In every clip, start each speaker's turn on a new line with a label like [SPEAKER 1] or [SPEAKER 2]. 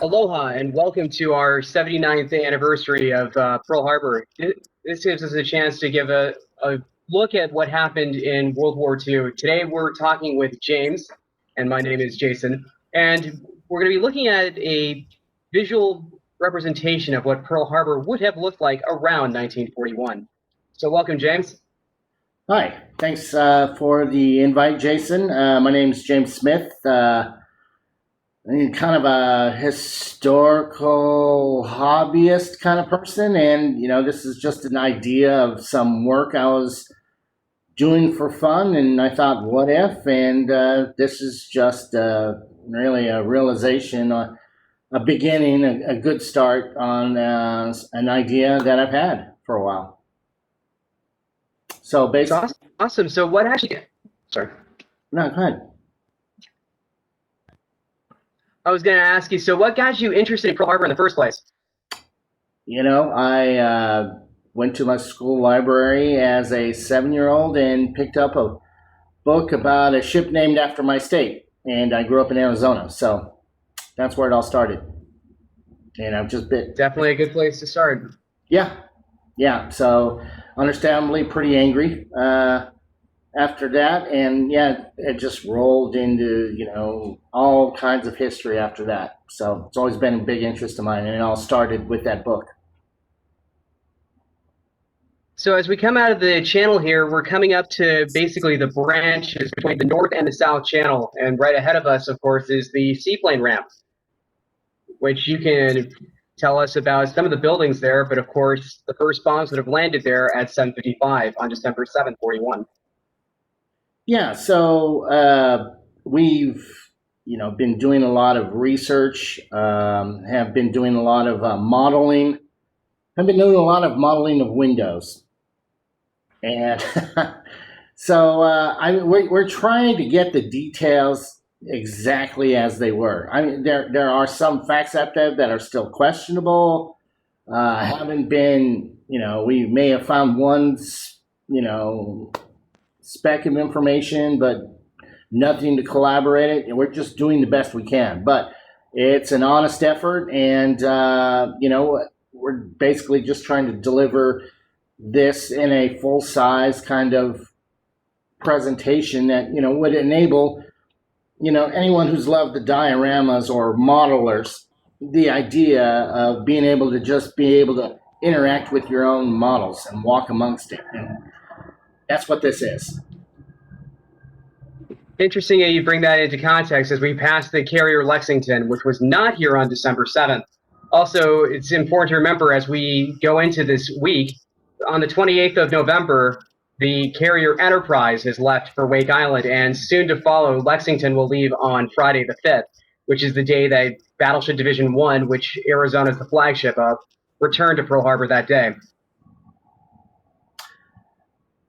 [SPEAKER 1] Aloha and welcome to our 79th anniversary of Pearl Harbor. This gives us a chance to give a look at what happened in World War II. Today we're talking with James, and my name is Jason, and we're going to be looking at a visual representation of what Pearl Harbor would have looked like around 1941. So welcome, James.
[SPEAKER 2] Hi, thanks for the invite, Jason. My name's James Smith. I'm kind of a historical hobbyist kind of person, and this is just an idea of some work I was doing for fun, and I thought, what if? And this is just really a realization, a beginning, a good start on an idea that I've had for a while. So
[SPEAKER 1] It's
[SPEAKER 2] basically,
[SPEAKER 1] awesome. So what actually? Sorry.
[SPEAKER 2] no, go ahead.
[SPEAKER 1] I was going to ask you, so what got you interested in Pearl Harbor in the first place?
[SPEAKER 2] I went to my school library as a 7-year-old and picked up a book about a ship named after my state. And I grew up in Arizona, so that's where it all started. And I've just been,
[SPEAKER 1] Definitely a good place to start.
[SPEAKER 2] yeah. So understandably pretty angry after that. And yeah, it just rolled into, all kinds of history after that. So it's always been a big interest of mine. And it all started with that book.
[SPEAKER 1] So as we come out of the channel here, we're coming up to basically the branches between the north and the south channel. And right ahead of us, of course, is the seaplane ramp, which you can tell us about some of the buildings there. But of course, the first bombs would have landed there at 7:55 on December 7th, 41.
[SPEAKER 2] Yeah, so we've been doing a lot of research, have been doing a lot of modeling. I've been doing a lot of modeling of windows, and so we're trying to get the details exactly as they were. I mean, there are some facts out there that are still questionable. Haven't been, we may have found one, speck of information, but nothing to collaborate it. And we're just doing the best we can. But it's an honest effort, and we're basically just trying to deliver this in a full size kind of presentation that would enable anyone who's loved the dioramas or modelers the idea of being able to just be able to interact with your own models and walk amongst it. And that's what this is.
[SPEAKER 1] Interesting that you bring that into context as we pass the carrier Lexington, which was not here on December 7th. Also, it's important to remember as we go into this week, on the 28th of November, the carrier Enterprise has left for Wake Island, and soon to follow, Lexington will leave on Friday the 5th, which is the day that Battleship Division 1, which Arizona is the flagship of, returned to Pearl Harbor that day.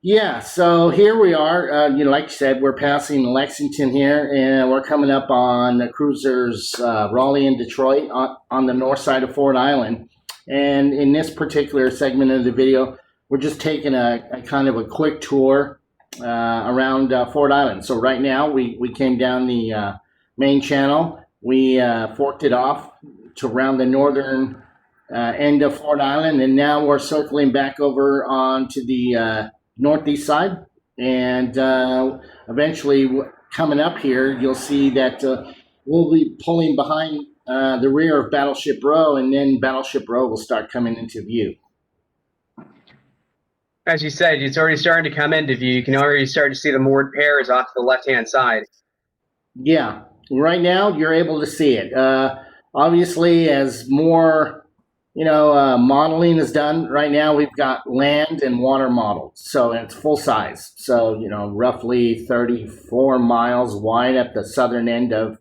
[SPEAKER 2] Yeah, so here we are. Like you said, we're passing Lexington here, and we're coming up on the cruisers Raleigh and Detroit on the north side of Ford Island. And in this particular segment of the video, we're just taking a kind of a quick tour around Ford Island. So right now, we came down the main channel. We forked it off to around the northern end of Ford Island, and now we're circling back over onto the northeast side, and eventually coming up here, you'll see that we'll be pulling behind the rear of Battleship Row, and then Battleship Row will start coming into view.
[SPEAKER 1] As you said, it's already starting to come into view. You can already start to see the moored pairs off the left-hand side.
[SPEAKER 2] Yeah, right now you're able to see it. Obviously, as more modeling is done right now, we've got land and water models, so it's full size. So roughly 34 miles wide at the southern end of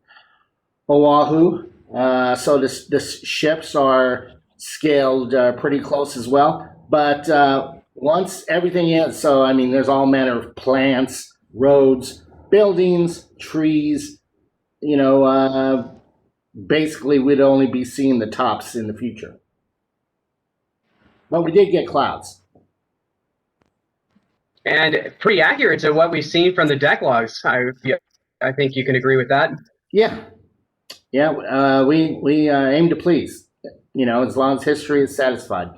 [SPEAKER 2] Oahu. So the ships are scaled pretty close as well. But once everything is, so I mean, there's all manner of plants, roads, buildings, trees. Basically, we'd only be seeing the tops in the future. But we did get clouds.
[SPEAKER 1] And pretty accurate to what we've seen from the deck logs. I think you can agree with that.
[SPEAKER 2] Yeah. Yeah, we aim to please. As long as history is satisfied.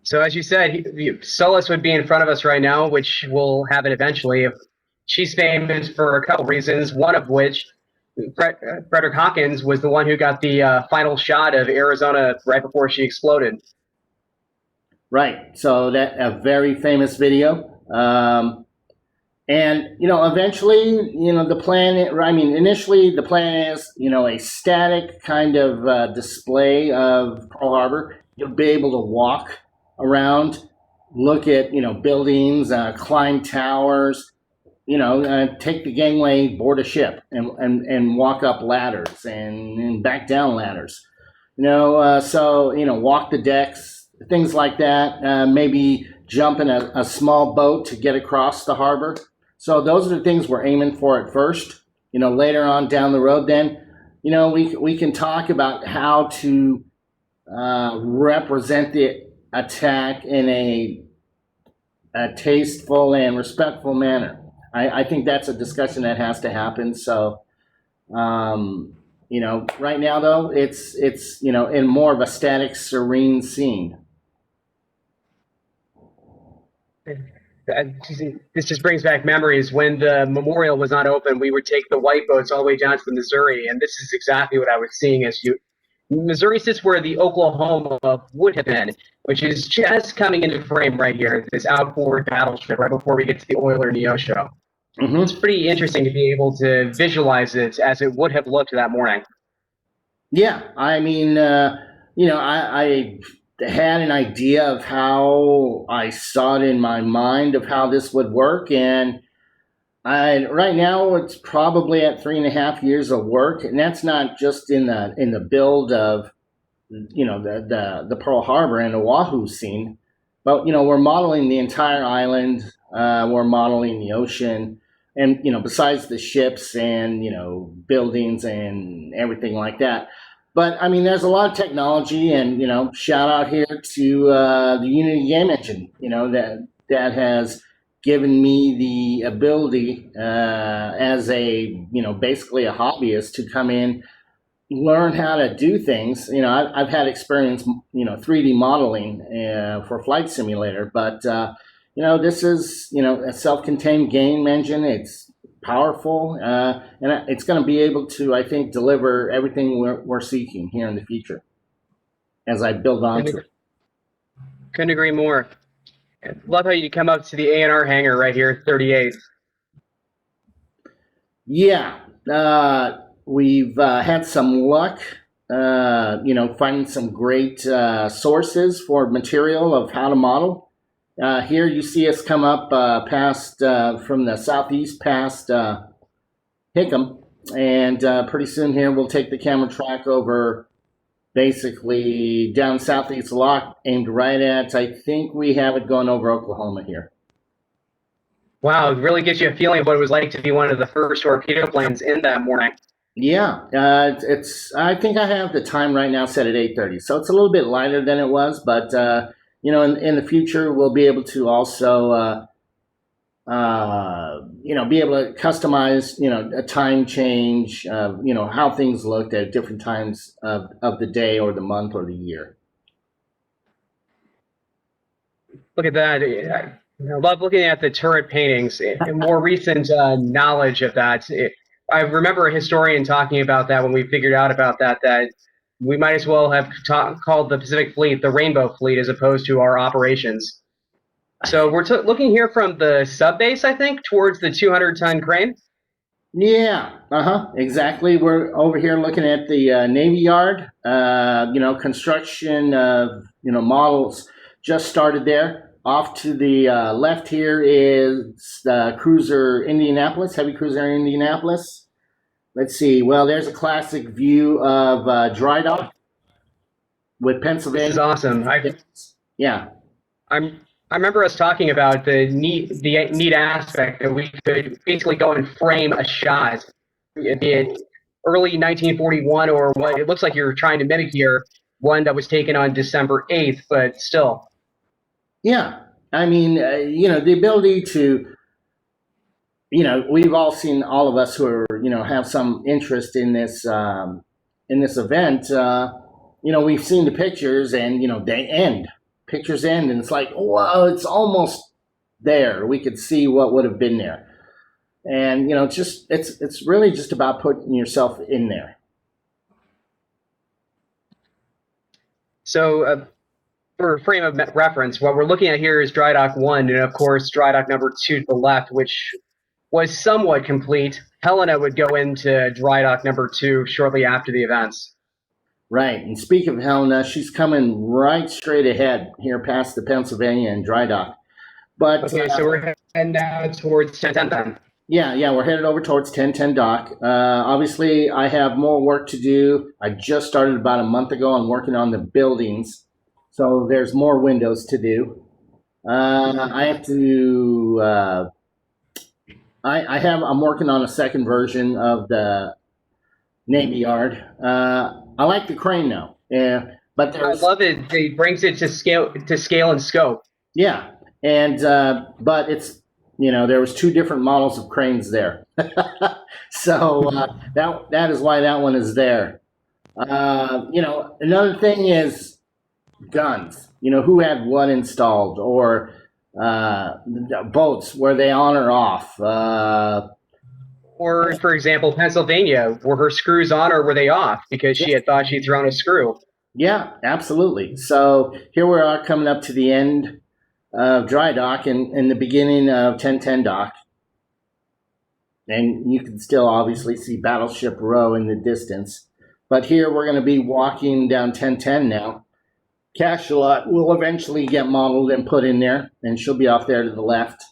[SPEAKER 1] So as you said, Solus would be in front of us right now, which will happen eventually. She's famous for a couple reasons, one of which Frederick Hawkins was the one who got the final shot of Arizona right before she exploded.
[SPEAKER 2] Right. So that a very famous video. And eventually, the plan. I mean, initially, the plan is, a static kind of display of Pearl Harbor. You'll be able to walk around, look at buildings, climb towers, take the gangway, board a ship, and walk up ladders and back down ladders. So walk the decks, things like that. Maybe jump in a small boat to get across the harbor. So those are the things we're aiming for at first. Later on down the road, then, we can talk about how to represent the attack in a tasteful and respectful manner. I think that's a discussion that has to happen. So, right now though, it's in more of a static, serene scene.
[SPEAKER 1] This just brings back memories. When the memorial was not open, we would take the white boats all the way down to the Missouri, and this is exactly what I was seeing as you. Missouri sits where the Oklahoma would have been, which is just coming into frame right here, this outboard battleship right before we get to the Euler Neosho. Mm-hmm. It's pretty interesting to be able to visualize it as it would have looked that morning.
[SPEAKER 2] Yeah, I mean, I had an idea of how I saw it in my mind of how this would work, and right now it's probably at 3.5 years of work, and that's not just in the build of the Pearl Harbor and Oahu scene, but we're modeling the entire island, we're modeling the ocean, and besides the ships and buildings and everything like that. But I mean, there's a lot of technology, and shout out here to the Unity game engine, that has given me the ability as a basically a hobbyist to come in, learn how to do things. I've had experience 3D modeling for Flight Simulator, but this is a self-contained game engine. It's powerful, and it's going to be able to, I think, deliver everything we're seeking here in the future as I build on to it.
[SPEAKER 1] Couldn't agree more. Love how you come up to the A&R hangar right here, 38.
[SPEAKER 2] Yeah, we've had some luck, finding some great sources for material of how to model. Here you see us come up past from the southeast past Hickam, and pretty soon here we'll take the camera track over basically down Southeast Lock, aimed right at, I think we have it going over Oklahoma here.
[SPEAKER 1] Wow, it really gives you a feeling of what it was like to be one of the first torpedo planes in that morning.
[SPEAKER 2] Yeah, I think I have the time right now set at 8:30, so it's a little bit lighter than it was, but in the future we'll be able to also be able to customize, a time change, how things looked at different times of the day or the month or the year.
[SPEAKER 1] Look at that. I love looking at the turret paintings. And more recent knowledge of that. I remember a historian talking about that when we figured out about that we might as well have called the Pacific Fleet the Rainbow Fleet as opposed to our operations. So we're looking here from the sub-base, I think, towards the 200-ton crane.
[SPEAKER 2] Yeah, exactly. We're over here looking at the Navy Yard. Construction of models just started there. Off to the left here is the cruiser Indianapolis, heavy cruiser Indianapolis. Let's see. Well, there's a classic view of dry dock with Pennsylvania.
[SPEAKER 1] This is awesome. I remember us talking about the neat aspect that we could basically go and frame a shot, be it early 1941 or what it looks like you're trying to mimic here, one that was taken on December 8th, but still.
[SPEAKER 2] Yeah, I mean, the ability to we've all seen, all of us who are, have some interest in this event. We've seen the pictures, and they end. Pictures end, and it's like, wow, it's almost there. We could see what would have been there, and it's really just about putting yourself in there.
[SPEAKER 1] So, for frame of reference, what we're looking at here is dry dock 1, and of course, dry dock number 2 to the left, which was somewhat complete. Helena would go into dry dock number 2 shortly after the events.
[SPEAKER 2] Right. And speaking of Helena, she's coming right straight ahead here past the Pennsylvania and dry dock. But
[SPEAKER 1] okay, so we're heading now towards 1010 then.
[SPEAKER 2] Yeah, we're headed over towards 1010 dock. Obviously, I have more work to do. I just started about a month ago on working on the buildings, so there's more windows to do. I have to. I'm working on a second version of the Navy Yard. I like the crane now. Yeah, but
[SPEAKER 1] I love it. It brings it to scale and scope.
[SPEAKER 2] Yeah, and but it's there was 2 different models of cranes there, so that is why that one is there. Another thing is guns. Who had what installed, or boats, were they on or off?
[SPEAKER 1] Or, for example, Pennsylvania, were her screws on or were they off because she had thought she'd thrown a screw?
[SPEAKER 2] Yeah, absolutely. So here we are coming up to the end of dry dock and in the beginning of 1010 dock. And you can still obviously see Battleship Row in the distance. But here we're going to be walking down 1010 now. Cachalot will eventually get modeled and put in there, and she'll be off there to the left.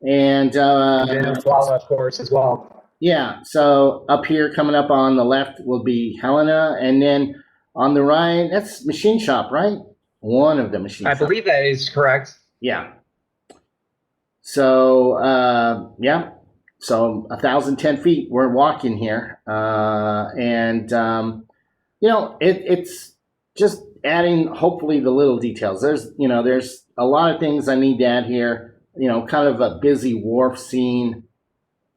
[SPEAKER 2] And
[SPEAKER 1] Lala, of course, as well.
[SPEAKER 2] Yeah, so up here coming up on the left will be Helena, and then on the right, that's Machine Shop, right? One of the machine shops.
[SPEAKER 1] I believe that is correct.
[SPEAKER 2] Yeah. So, so 1,010 feet we're walking here. It's just adding, hopefully, the little details. There's a lot of things I need to add here. Kind of a busy wharf scene.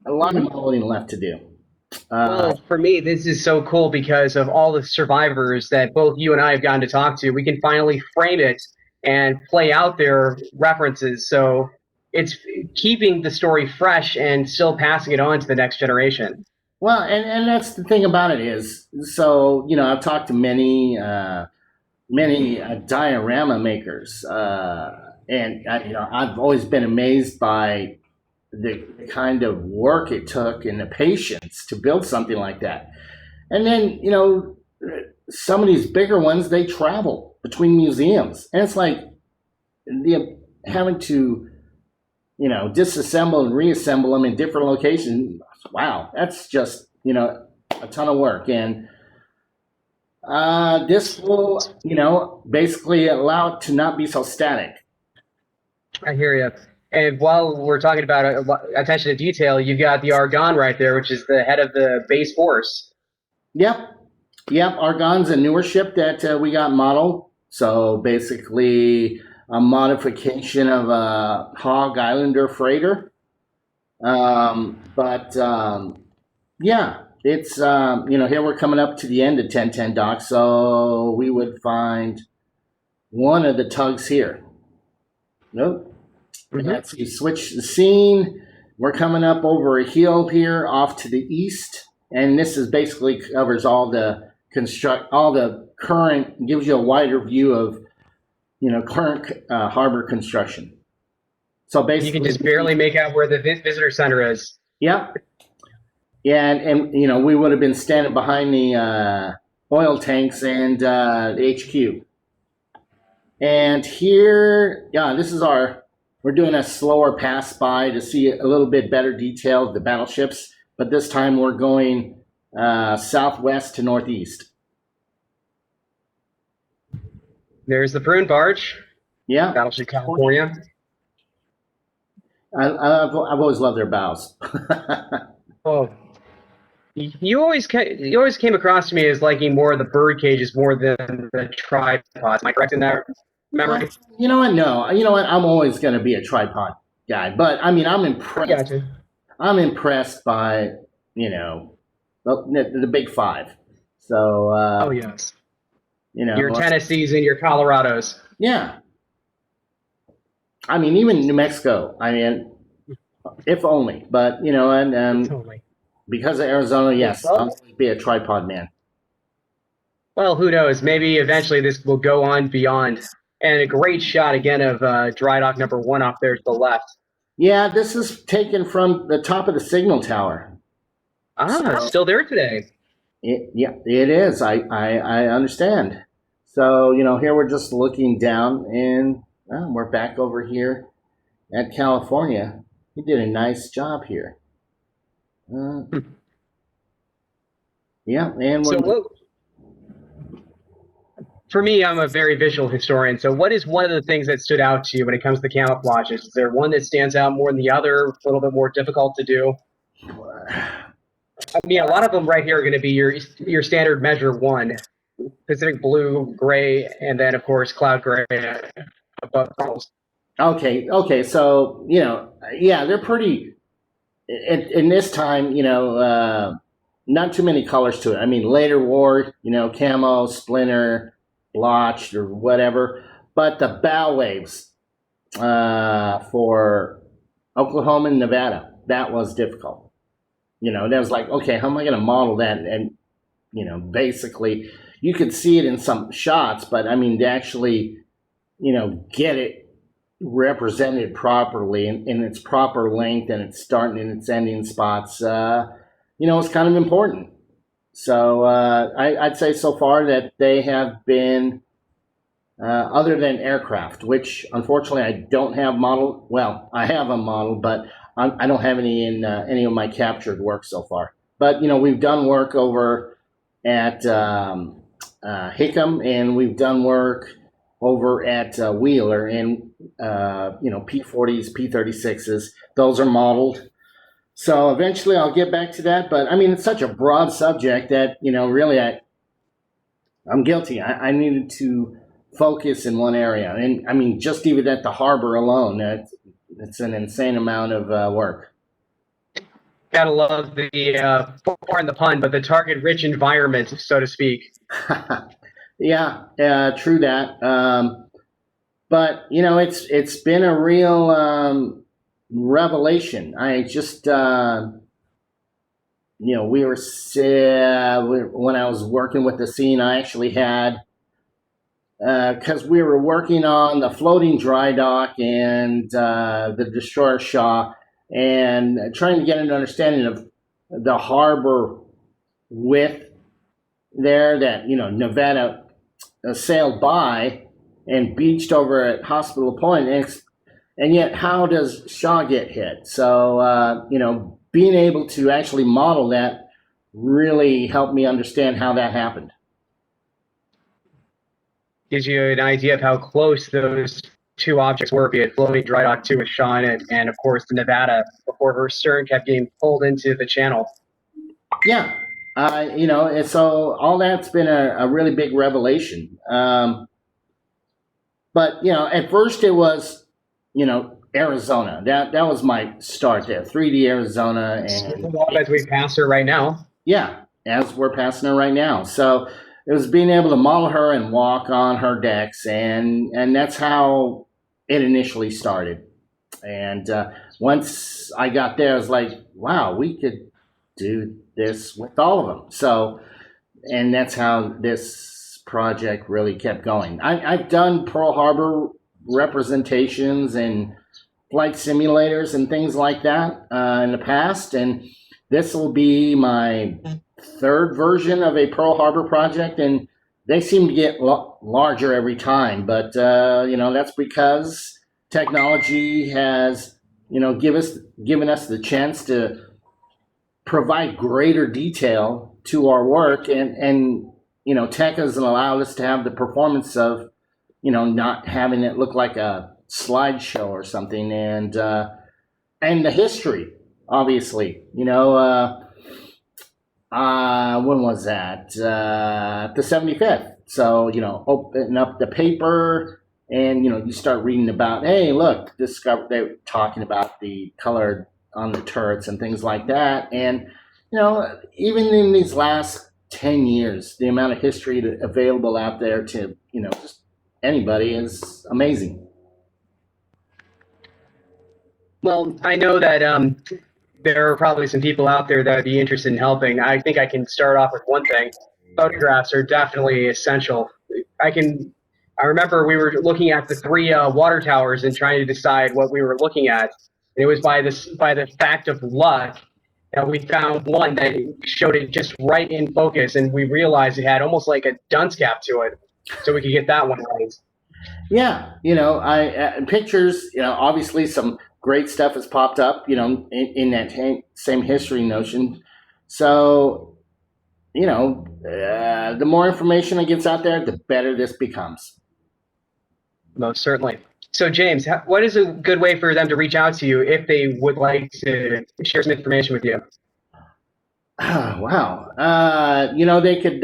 [SPEAKER 2] A lot of modeling left to do.
[SPEAKER 1] Well, for me, this is so cool because of all the survivors that both you and I have gotten to talk to. We can finally frame it and play out their references. So it's keeping the story fresh and still passing it on to the next generation.
[SPEAKER 2] Well, and that's the thing about it is, so, I've talked to many diorama makers, and I've always been amazed by the kind of work it took and the patience to build something like that. And then, some of these bigger ones, they travel between museums. And it's like having to, disassemble and reassemble them in different locations. Wow, that's just, a ton of work. And this will, basically allow it to not be so static.
[SPEAKER 1] I hear you. And while we're talking about attention to detail, you've got the Argonne right there, which is the head of the base force.
[SPEAKER 2] Yep. Argonne's a newer ship that we got modeled. So basically a modification of a Hog Islander freighter. It's, here we're coming up to the end of 1010 dock. So we would find one of the tugs here. Nope. Mm-hmm. Let's see, switch the scene. We're coming up over a hill here off to the east, and this is basically covers all the current, gives you a wider view of, current harbor construction. So basically,
[SPEAKER 1] you can just barely make out where the visitor center is.
[SPEAKER 2] Yep. Yeah, and we would have been standing behind the oil tanks and the HQ. And here, we're doing a slower pass by to see a little bit better detail of the battleships, but this time we're going southwest to northeast.
[SPEAKER 1] There's the Prune barge.
[SPEAKER 2] Yeah.
[SPEAKER 1] Battleship California.
[SPEAKER 2] I've always loved their bows.
[SPEAKER 1] Oh. You always came across to me as liking more of the bird cages more than the tripods. Am I correct in that memory?
[SPEAKER 2] You know what? No. You know what? I'm always going to be a tripod guy, but I mean, I'm impressed.
[SPEAKER 1] Gotcha.
[SPEAKER 2] I'm impressed by, the big five. So,
[SPEAKER 1] Oh yes,
[SPEAKER 2] you
[SPEAKER 1] your
[SPEAKER 2] know,
[SPEAKER 1] Tennessees and your Colorados.
[SPEAKER 2] yeah. I mean, even New Mexico. I mean, if only, but and
[SPEAKER 1] Totally.
[SPEAKER 2] because of Arizona, yes, I'll
[SPEAKER 1] Well,
[SPEAKER 2] always be a tripod man.
[SPEAKER 1] well, who knows? Maybe eventually this will go on beyond. And a great shot again of dry dock number one off there to the left.
[SPEAKER 2] Yeah, this is taken from the top of the signal tower.
[SPEAKER 1] Ah,
[SPEAKER 2] So
[SPEAKER 1] still there today.
[SPEAKER 2] yeah, it is. I understand. So here we're just looking down, and we're back over here at California. He did a nice job here. Uh, yeah, and
[SPEAKER 1] So,
[SPEAKER 2] we're
[SPEAKER 1] what, for me, I'm a very visual historian. So, what is one of the things that stood out to you when it comes to camouflages? Is there one that stands out more than the other? A little bit more difficult to do? I mean, a lot of them right here are going to be your standard measure one: Pacific blue, gray, and then of course cloud gray above those.
[SPEAKER 2] okay. So yeah, they're pretty. In this time, not too many colors to it. I mean, later war, camo, splinter, blotched, or whatever. But the bow waves for Oklahoma and Nevada, that was difficult. That was like, okay, how am I going to model that? And basically, you could see it in some shots, but I mean, to actually, get it represented properly in its proper length and its starting and its ending spots, it's kind of important. So I'd say so far that they have been, other than aircraft, which unfortunately I don't have model. Well, I have a model, but I don't have any in any of my captured work so far. But we've done work over at Hickam, and we've done work over at Wheeler, and P40s, P36s. Those are modeled. So eventually I'll get back to that. But I mean, it's such a broad subject that really I'm guilty. I needed to focus in one area, and I mean, just even at the harbor alone, it's an insane amount of work.
[SPEAKER 1] Gotta love the pardon the pun, but the target-rich environment, so to speak.
[SPEAKER 2] Yeah, true that. But it's been a real revelation. I just we were when I was working with the scene, I actually had because we were working on the floating dry dock and the destroyer Shaw, and trying to get an understanding of the harbor width there that Nevada sailed by and beached over at Hospital Point, and yet how does Shaw get hit? So being able to actually model that really helped me understand how that happened.
[SPEAKER 1] Gives you an idea of how close those two objects were, be it floating dry dock 2 with Sean and of course the Nevada before her stern kept getting pulled into the channel.
[SPEAKER 2] Yeah, and so all that's been a really big revelation. But at first it was, Arizona. That was my start there. 3D Arizona, and
[SPEAKER 1] As we pass her right now.
[SPEAKER 2] yeah, as we're passing her right now. So it was being able to model her and walk on her decks, and that's how it initially started. And once I got there, I was like, wow, we could do this with all of them. So, and that's how this project really kept going. I've done Pearl Harbor representations and flight simulators and things like that in the past, and this will be my third version of a Pearl Harbor project, and they seem to get larger every time. But that's because technology has given us the chance to provide greater detail to our work, and tech has allowed us to have the performance of not having it look like a slideshow or something, and the history, obviously. When was that? The 75th. So open up the paper, and you start reading about, hey, look, they were talking about the colored on the turrets and things like that. And even in these last 10 years, the amount of history available out there to just anybody is amazing.
[SPEAKER 1] Well, I know that there are probably some people out there that would be interested in helping. I think I can start off with one thing. Photographs are definitely essential. I remember we were looking at the three water towers and trying to decide what we were looking at. And it was by the fact of luck that we found one that showed it just right in focus, and we realized it had almost like a dunce cap to it, so we could get that one right.
[SPEAKER 2] Yeah, pictures. Obviously some great stuff has popped up. In that same history notion. So, the more information that gets out there, the better this becomes.
[SPEAKER 1] Most certainly. So, James, what is a good way for them to reach out to you if they would like to share some information with you?
[SPEAKER 2] Wow. They could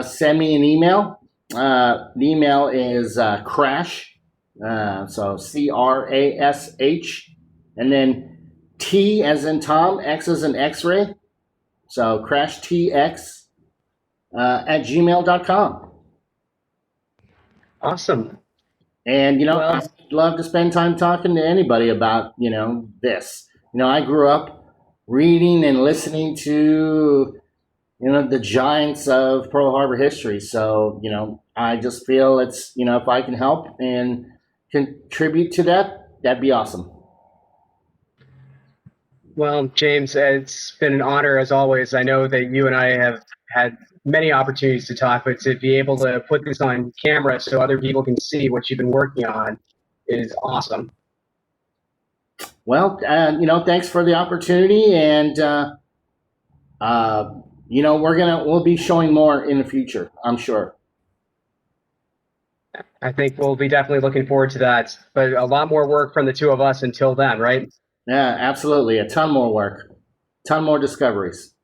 [SPEAKER 2] send me an email. The email is crash, so CRASH, and then T as in Tom, X as in X-ray, so crashtx at gmail.com.
[SPEAKER 1] Awesome.
[SPEAKER 2] And, I'd love to spend time talking to anybody about, this. I grew up reading and listening to, the giants of Pearl Harbor history. So, I just feel it's, if I can help and contribute to that, that'd be awesome.
[SPEAKER 1] Well, James, it's been an honor as always. I know that you and I have had many opportunities to talk, but to be able to put this on camera so other people can see what you've been working on is awesome.
[SPEAKER 2] Well, thanks for the opportunity, and we'll be showing more in the future, I'm sure.
[SPEAKER 1] I think we'll be definitely looking forward to that, but a lot more work from the two of us until then, right?
[SPEAKER 2] Yeah, absolutely. A ton more work, ton more discoveries.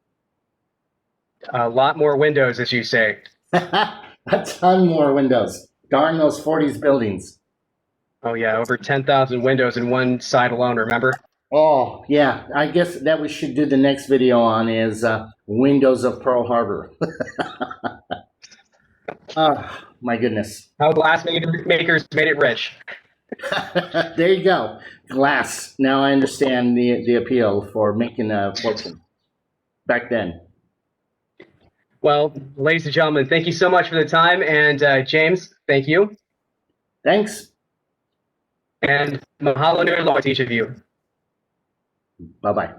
[SPEAKER 1] A lot more windows, as you say.
[SPEAKER 2] A ton more windows. Darn those 40s buildings.
[SPEAKER 1] Oh, yeah, over 10,000 windows in one side alone, remember?
[SPEAKER 2] Oh, yeah. I guess that we should do the next video on is Windows of Pearl Harbor. Oh, my goodness.
[SPEAKER 1] How glass makers made it rich.
[SPEAKER 2] There you go. Glass. Now I understand the appeal for making a fortune back then.
[SPEAKER 1] Well, ladies and gentlemen, thank you so much for the time. And James, thank you.
[SPEAKER 2] Thanks.
[SPEAKER 1] And mahalo nui loa to each of you.
[SPEAKER 2] Bye-bye.